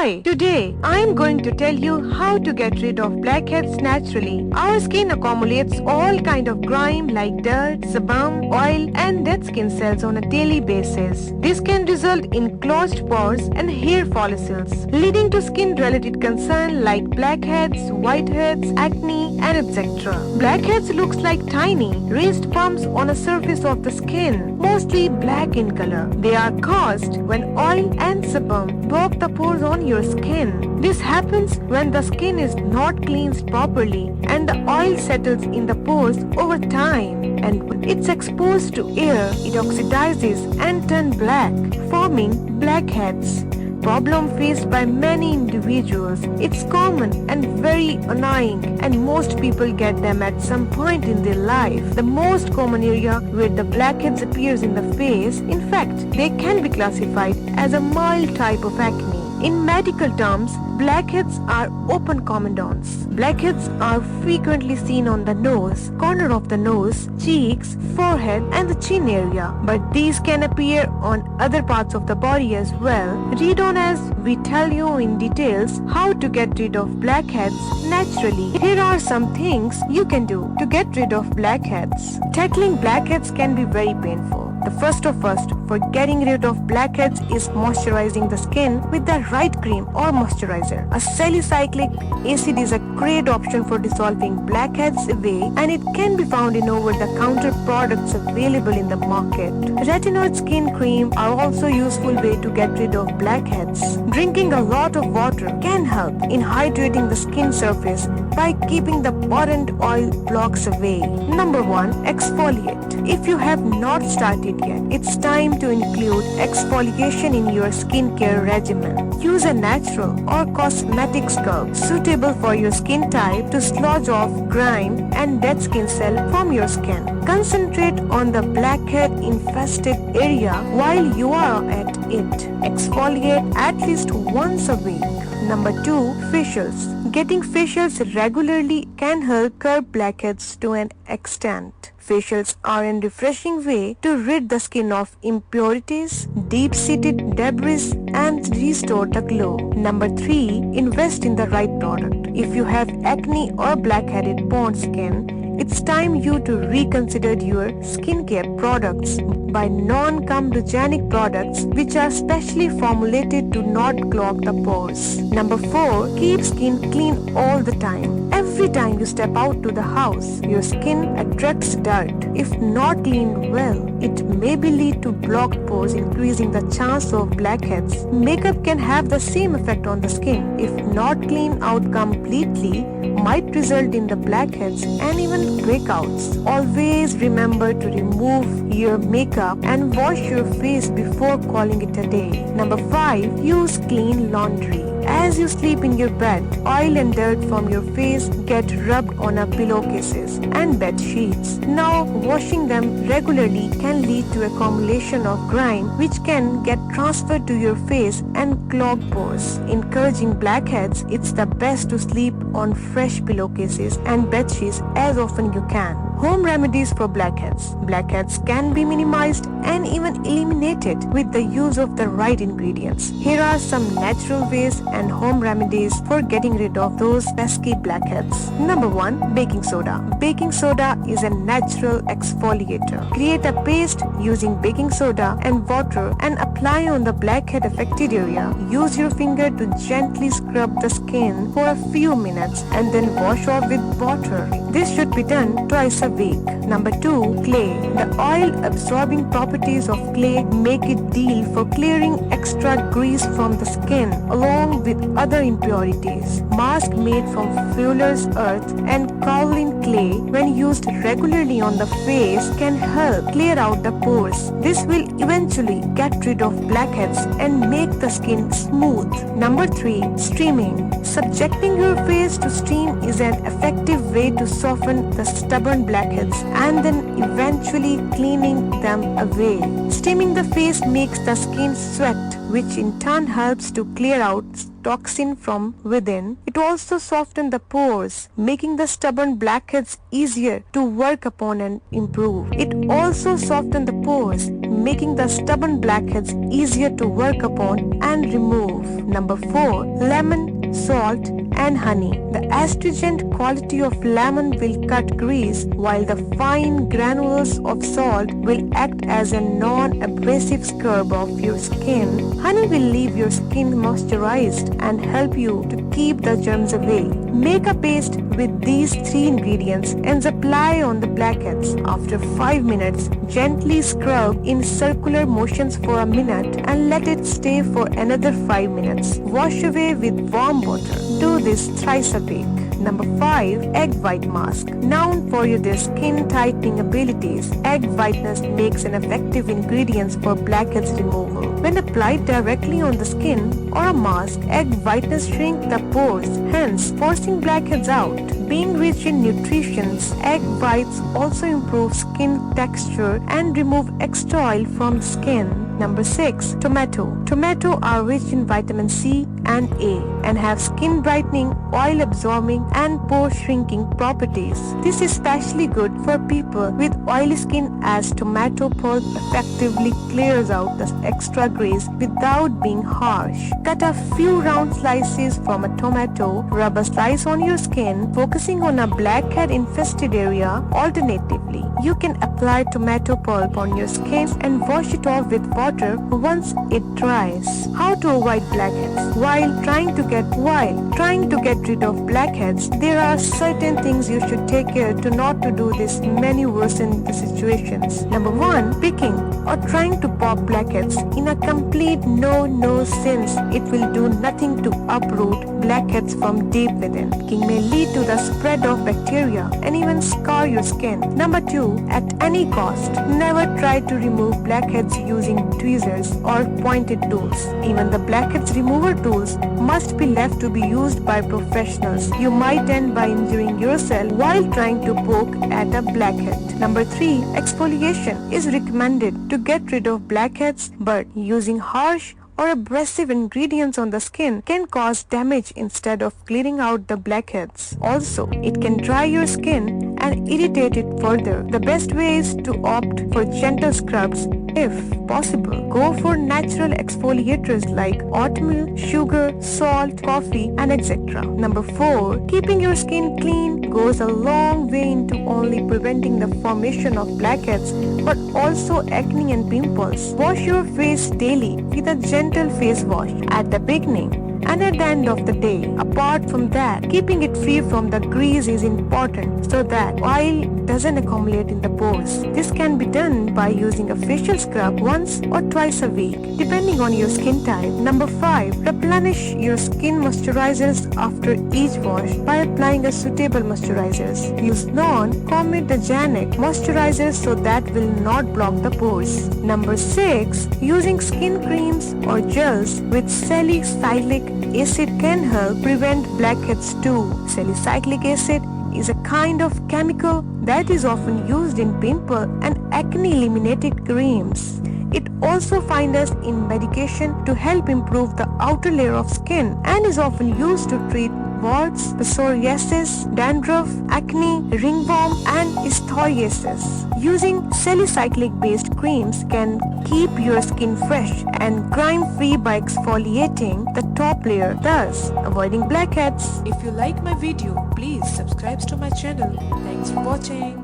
Hi, today I am going to tell you how to get rid of blackheads naturally. Our skin accumulates all kind of grime like dirt, sebum, oil and dead skin cells on a daily basis. This can result in closed pores and hair follicles, leading to skin-related concern like blackheads, whiteheads, acne and etc. Blackheads looks like tiny, raised bumps on a surface of the skin, mostly black in color. They are caused when oil and sebum block the pores on your skin. This happens when the skin is not cleansed properly and the oil settles in the pores over time, and when it's exposed to air, it oxidizes and turns black, forming blackheads. Problem faced by many individuals. It's common and very annoying, and most people get them at some point in their life. The most common area where the blackheads appears in the face, in fact, they can be classified as a mild type of acne. In medical terms, blackheads are open comedones. Blackheads are frequently seen on the nose, corner of the nose, cheeks, forehead and the chin area, but these can appear on other parts of the body as well. Read on as we tell you in details how to get rid of blackheads naturally. Here are some things you can do to get rid of blackheads. Tackling blackheads can be very painful. The first for getting rid of blackheads is moisturizing the skin with the right cream or moisturizer. A salicylic acid is a great option for dissolving blackheads away, and it can be found in over-the-counter products available in the market. Retinoid skin cream are also a useful way to get rid of blackheads. Drinking a lot of water can help in hydrating the skin surface by keeping the burnt oil blocks away. Number 1. Exfoliate. If you have not started yet, it's time to include exfoliation in your skincare regimen. Use a natural or cosmetic scrub suitable for your skin type to sludge off grime and dead skin cell from your skin. Concentrate on the blackhead infested area while you are at it. Exfoliate at least once a week. Number 2. Facials. Getting facials regularly can help curb blackheads to an extent. Facials are a refreshing way to rid the skin of impurities, deep-seated debris, and restore the glow. Number 3. Invest in the right product. If you have acne or black-headed bone skin, it's time you to reconsider your skincare products. Buy non-comedogenic products which are specially formulated to not clog the pores. Number 4. Keep skin clean all the time. Every time you step out to the house, your skin attracts dirt. If not cleaned well, it may lead to blocked pores, increasing the chance of blackheads. Makeup can have the same effect on the skin. If not cleaned out completely, might result in the blackheads and even breakouts. Always remember to remove your makeup and wash your face before calling it a day. Number 5. Use clean laundry. As you sleep in your bed, oil and dirt from your face get rubbed on our pillowcases and bed sheets. Now, washing them regularly can lead to accumulation of grime which can get transferred to your face and clog pores. Encouraging blackheads, it's the best to sleep on fresh pillowcases and bed sheets as often you can. Home remedies for blackheads. Blackheads can be minimized and even eliminated with the use of the right ingredients. Here are some natural ways and home remedies for getting rid of those pesky blackheads. Number 1. Baking soda. Baking soda is a natural exfoliator. Create a paste using baking soda and water and apply on the blackhead affected area. Use your finger to gently scrub the skin for a few minutes and then wash off with water. This should be done twice a week. Number 2. Clay. The oil absorbing properties of clay make it ideal for clearing extra grease from the skin along with other impurities. Mask made from fuller's earth and kaolin clay, when used regularly on the face, can help clear out the pores. This will eventually get rid of blackheads and make the skin smooth. Number 3. Steaming. Subjecting your face to steam is an effective way to soften the stubborn blackheads and then eventually cleaning them away. Steaming the face makes the skin sweat, which in turn helps to clear out toxin from within. It also softens the pores, making the stubborn blackheads easier to work upon and improve. It also softens the pores, making the stubborn blackheads easier to work upon and remove. Number 4. Lemon, salt and honey. The astringent quality of lemon will cut grease, while the fine granules of salt will act as a non-abrasive scrub of your skin. Honey will leave your skin moisturized and help you to keep the germs away. Make a paste with these 3 ingredients and apply on the blackheads. After 5 minutes, gently scrub in circular motions for a minute and let it stay for another 5 minutes. Wash away with warm water. Do this thrice a week. Number 5. Egg white mask. Known for their skin tightening abilities, egg whiteness makes an effective ingredient for blackheads removal. When applied directly on the skin or a mask, egg whiteness shrinks the pores, hence forcing blackheads out. Being rich in nutrition, egg whites also improve skin texture and remove extra oil from the skin. Number 6. Tomato. Tomato are rich in vitamin C and A and have skin brightening, oil absorbing and pore shrinking properties. This is especially good for people with oily skin as tomato pulp effectively clears out the extra grease without being harsh. Cut a few round slices from a tomato, rub a slice on your skin, focusing on a blackhead infested area. Alternatively, you can apply tomato pulp on your skin and wash it off with water once it dries. How to avoid blackheads? While trying to get rid of blackheads, there are certain things you should take care to not to do this. Many worsen the situations. Number 1. Picking or trying to pop blackheads in a complete no sense. It will do nothing to uproot blackheads from deep within. Picking may lead to the spread of bacteria and even scar your skin. Number 2. At any cost, never try to remove blackheads using tweezers or pointed tools. Even the blackheads remover tools must be left to be used by professionals. You might end by injuring yourself while trying to poke at a blackhead. Number 3. Exfoliation is recommended to get rid of blackheads, but using harsh or abrasive ingredients on the skin can cause damage instead of clearing out the blackheads. Also, it can dry your skin and irritate it further. The best way is to opt for gentle scrubs. If possible, go for natural exfoliators like oatmeal, sugar, salt, coffee, and etc. Number 4. Keeping your skin clean goes a long way into only preventing the formation of blackheads, but also acne and pimples. Wash your face daily with a gentle face wash at the beginning and at the end of the day. Apart from that, keeping it free from the grease is important so that oil doesn't accumulate in the pores. This can be done by using a facial scrub once or twice a week, depending on your skin type. Number 5. Replenish your skin moisturizers after each wash by applying a suitable moisturizers. Use non-comedogenic moisturizers so that will not block the pores. Number 6. Using skin creams or gels with salicylic acid can help prevent blackheads too. Salicylic acid is a kind of chemical that is often used in pimple and acne eliminating creams. It also finds us in medication to help improve the outer layer of skin and is often used to treat warts, psoriasis, dandruff, acne, ringworm, and psoriasis. Using salicylic-based creams can keep your skin fresh and grime-free by exfoliating the top layer, thus avoiding blackheads. If you like my video, please subscribe to my channel. Thanks for watching.